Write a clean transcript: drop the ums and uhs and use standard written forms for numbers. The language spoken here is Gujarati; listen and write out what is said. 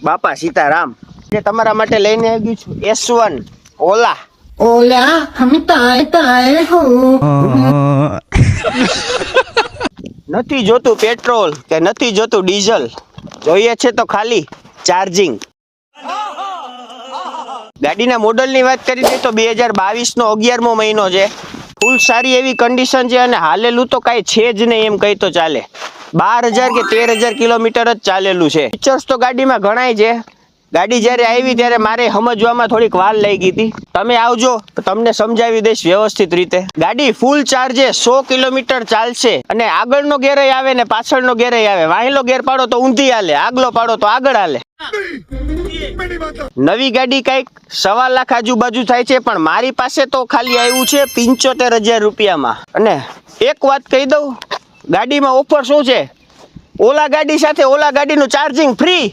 બાપા સીતારામ, જે તમારા માટે લઈને આવ્યું છું S1 ઓલા. ओला हम ताए ताए हो નથી જોતું પેટ્રોલ કે નથી જોતું ડીઝલ, જોઈએ છે તો ખાલી ચાર્જિંગ. ગાડીના મોડલની વાત કરી દઈએ તો 2022 નો 11મો મહિનો છે. ફૂલ સારી એવી કન્ડિશન છે અને હાલેલું તો કાંઈ છે જ નહીં એમ કહી તો ચાલે. 12,000 કે 13,000 કિલોમીટર જ ચાલેલું છે. ફીચર્સ તો ગાડીમાં ઘણાય છે. ગાડી જ્યારે આવી ત્યારે મારે સમજવામાં થોડીક વાર લઈ ગઈ હતી. તમે આવજો તમને સમજાવી દઈશ વ્યવસ્થિત રીતે. ગાડી ફૂલ ચાર્જે 100 કિલોમીટર ચાલશે અને આગળનો ગેર આવે ને પાછળનો ગેર આવે. વાહિલો ગેર પાડો તો ઊંધી હાલે, આગલો પાડો તો આગળ હાલે. નવી ગાડી કઈક 1.25 લાખ આજુબાજુ થાય છે, પણ મારી પાસે તો ખાલી આવ્યું છે 75,000 રૂપિયામાં. અને એક વાત કહી દઉં, ગાડીમાં ઓફર શું છે, ઓલા ગાડી સાથે ઓલા ગાડીનું ચાર્જિંગ ફ્રી.